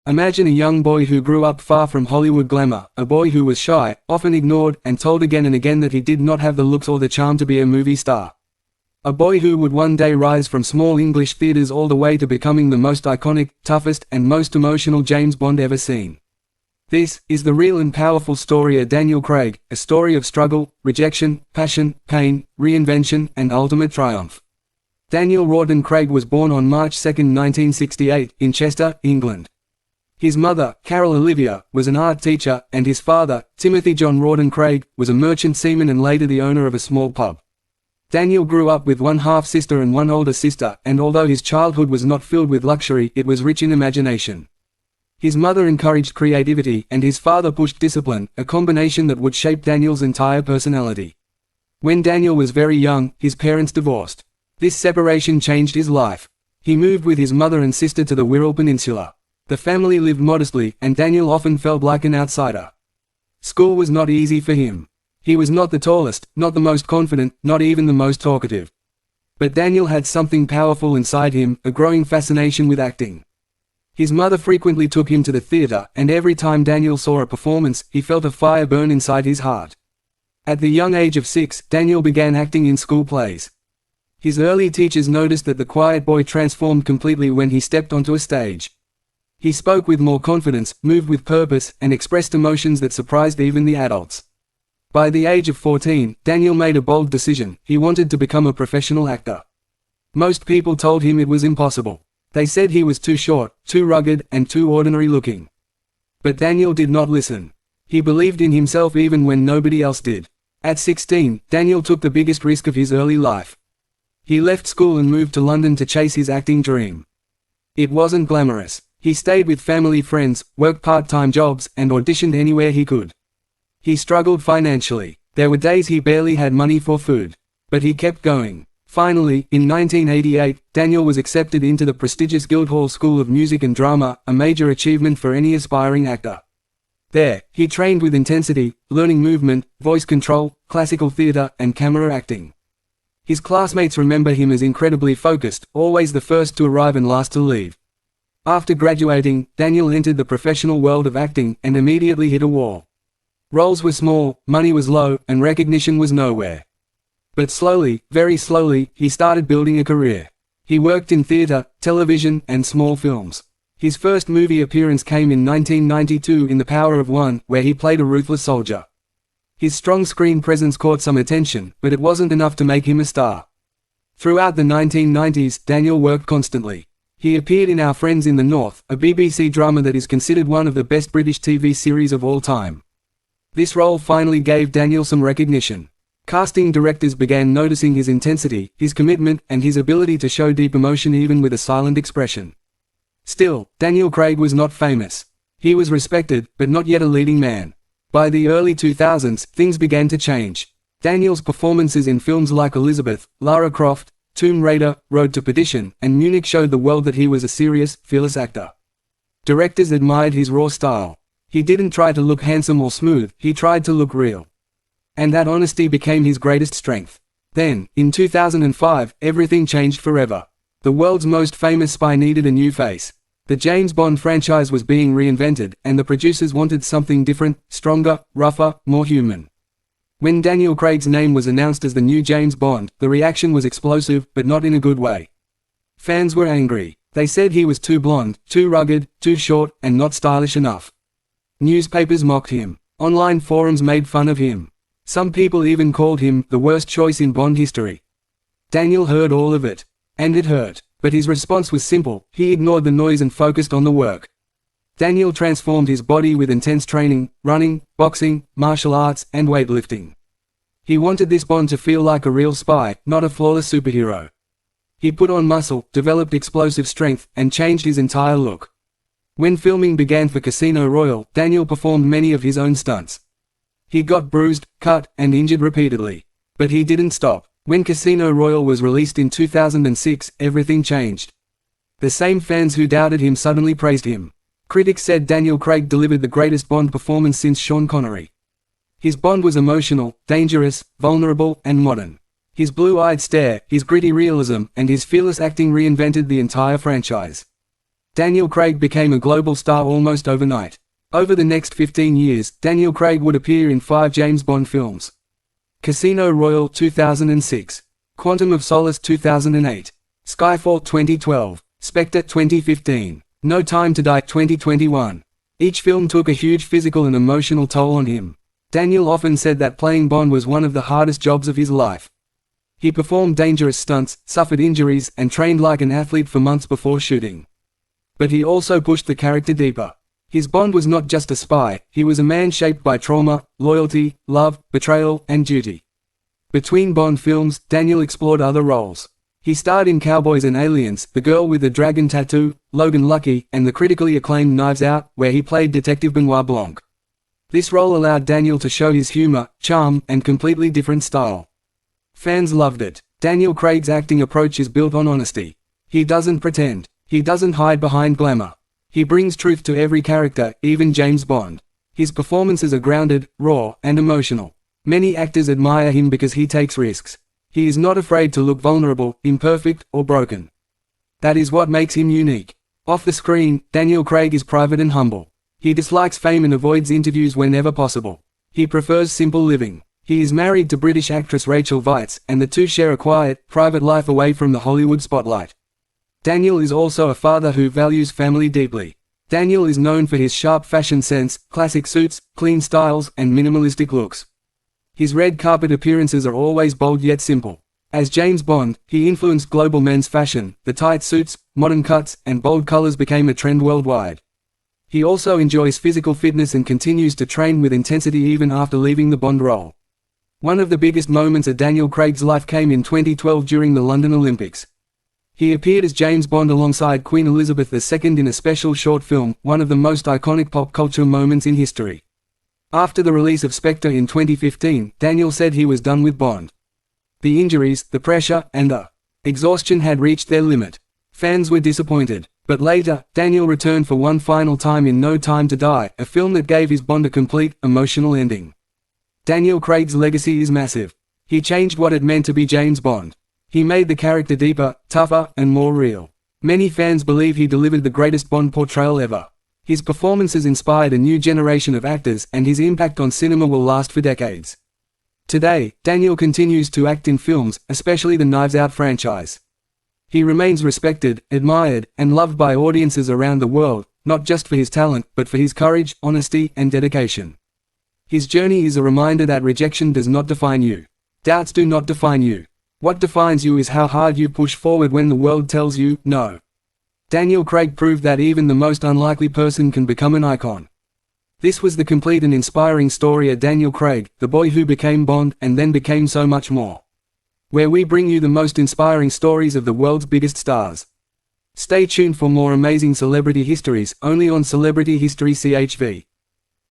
Imagine a young boy who grew up far from Hollywood glamour, a boy who was shy, often ignored, and told again and again that he did not have the looks or the charm to be a movie star. A boy who would one day rise from small English theaters all the way to becoming the most iconic, toughest, and most emotional James Bond ever seen. This is the real and powerful story of Daniel Craig, a story of struggle, rejection, passion, pain, reinvention, and ultimate triumph. Daniel Rawdon Craig was born on March 2, 1968, in Chester, England. His mother, Carol Olivia, was an art teacher, and his father, Timothy John Rawdon Craig, was a merchant seaman and later the owner of a small pub. Daniel grew up with one half-sister and one older sister, and although his childhood was not filled with luxury, it was rich in imagination. His mother encouraged creativity, and his father pushed discipline, a combination that would shape Daniel's entire personality. When Daniel was very young, his parents divorced. This separation changed his life. He moved with his mother and sister to the Wirral Peninsula. The family lived modestly, and Daniel often felt like an outsider. School was not easy for him. He was not the tallest, not the most confident, not even the most talkative. But Daniel had something powerful inside him, a growing fascination with acting. His mother frequently took him to the theater, and every time Daniel saw a performance, he felt a fire burn inside his heart. At the young age of 6, Daniel began acting in school plays. His early teachers noticed that the quiet boy transformed completely when he stepped onto a stage. He spoke with more confidence, moved with purpose, and expressed emotions that surprised even the adults. By the age of 14, Daniel made a bold decision. He wanted to become a professional actor. Most people told him it was impossible. They said he was too short, too rugged, and too ordinary looking. But Daniel did not listen. He believed in himself even when nobody else did. At 16, Daniel took the biggest risk of his early life. He left school and moved to London to chase his acting dream. It wasn't glamorous. He stayed with family friends, worked part-time jobs, and auditioned anywhere he could. He struggled financially. There were days he barely had money for food. But he kept going. Finally, in 1988, Daniel was accepted into the prestigious Guildhall School of Music and Drama, a major achievement for any aspiring actor. There, he trained with intensity, learning movement, voice control, classical theater, and camera acting. His classmates remember him as incredibly focused, always the first to arrive and last to leave. After graduating, Daniel entered the professional world of acting, and immediately hit a wall. Roles were small, money was low, and recognition was nowhere. But slowly, very slowly, he started building a career. He worked in theater, television, and small films. His first movie appearance came in 1992 in The Power of One, where he played a ruthless soldier. His strong screen presence caught some attention, but it wasn't enough to make him a star. Throughout the 1990s, Daniel worked constantly. He appeared in Our Friends in the North, a BBC drama that is considered one of the best British TV series of all time. This role finally gave Daniel some recognition. Casting directors began noticing his intensity, his commitment, and his ability to show deep emotion even with a silent expression. Still, Daniel Craig was not famous. He was respected, but not yet a leading man. By the early 2000s, things began to change. Daniel's performances in films like Elizabeth, Lara Croft, Tomb Raider, Road to Perdition, and Munich showed the world that he was a serious, fearless actor. Directors admired his raw style. He didn't try to look handsome or smooth, he tried to look real. And that honesty became his greatest strength. Then, in 2005, everything changed forever. The world's most famous spy needed a new face. The James Bond franchise was being reinvented, and the producers wanted something different, stronger, rougher, more human. When Daniel Craig's name was announced as the new James Bond, the reaction was explosive, but not in a good way. Fans were angry. They said he was too blonde, too rugged, too short, and not stylish enough. Newspapers mocked him. Online forums made fun of him. Some people even called him the worst choice in Bond history. Daniel heard all of it. And it hurt. But his response was simple. He ignored the noise and focused on the work. Daniel transformed his body with intense training, running, boxing, martial arts, and weightlifting. He wanted this Bond to feel like a real spy, not a flawless superhero. He put on muscle, developed explosive strength, and changed his entire look. When filming began for Casino Royale, Daniel performed many of his own stunts. He got bruised, cut, and injured repeatedly. But he didn't stop. When Casino Royale was released in 2006, everything changed. The same fans who doubted him suddenly praised him. Critics said Daniel Craig delivered the greatest Bond performance since Sean Connery. His Bond was emotional, dangerous, vulnerable, and modern. His blue-eyed stare, his gritty realism, and his fearless acting reinvented the entire franchise. Daniel Craig became a global star almost overnight. Over the next 15 years, Daniel Craig would appear in 5 James Bond films. Casino Royale 2006, Quantum of Solace 2008, Skyfall 2012, Spectre 2015, No Time to Die 2021. Each film took a huge physical and emotional toll on him. Daniel often said that playing Bond was one of the hardest jobs of his life. He performed dangerous stunts, suffered injuries, and trained like an athlete for months before shooting. But he also pushed the character deeper. His Bond was not just a spy, he was a man shaped by trauma, loyalty, love, betrayal, and duty. Between Bond films, Daniel explored other roles. He starred in Cowboys and Aliens, The Girl with the Dragon Tattoo, Logan Lucky, and the critically acclaimed Knives Out, where he played Detective Benoit Blanc. This role allowed Daniel to show his humor, charm, and completely different style. Fans loved it. Daniel Craig's acting approach is built on honesty. He doesn't pretend. He doesn't hide behind glamour. He brings truth to every character, even James Bond. His performances are grounded, raw, and emotional. Many actors admire him because he takes risks. He is not afraid to look vulnerable, imperfect, or broken. That is what makes him unique. Off the screen, Daniel Craig is private and humble. He dislikes fame and avoids interviews whenever possible. He prefers simple living. He is married to British actress Rachel Weisz, and the two share a quiet, private life away from the Hollywood spotlight. Daniel is also a father who values family deeply. Daniel is known for his sharp fashion sense, classic suits, clean styles, and minimalistic looks. His red carpet appearances are always bold yet simple. As James Bond, he influenced global men's fashion. The tight suits, modern cuts, and bold colors became a trend worldwide. He also enjoys physical fitness and continues to train with intensity even after leaving the Bond role. One of the biggest moments of Daniel Craig's life came in 2012 during the London Olympics. He appeared as James Bond alongside Queen Elizabeth II in a special short film, one of the most iconic pop culture moments in history. After the release of Spectre in 2015, Daniel said he was done with Bond. The injuries, the pressure, and the exhaustion had reached their limit. Fans were disappointed. But later, Daniel returned for one final time in No Time to Die, a film that gave his Bond a complete, emotional ending. Daniel Craig's legacy is massive. He changed what it meant to be James Bond. He made the character deeper, tougher, and more real. Many fans believe he delivered the greatest Bond portrayal ever. His performances inspired a new generation of actors, and his impact on cinema will last for decades. Today, Daniel continues to act in films, especially the Knives Out franchise. He remains respected, admired, and loved by audiences around the world, not just for his talent, but for his courage, honesty, and dedication. His journey is a reminder that rejection does not define you. Doubts do not define you. What defines you is how hard you push forward when the world tells you, no. Daniel Craig proved that even the most unlikely person can become an icon. This was the complete and inspiring story of Daniel Craig, the boy who became Bond and then became so much more. Where we bring you the most inspiring stories of the world's biggest stars. Stay tuned for more amazing celebrity histories, only on Celebrity History CHV.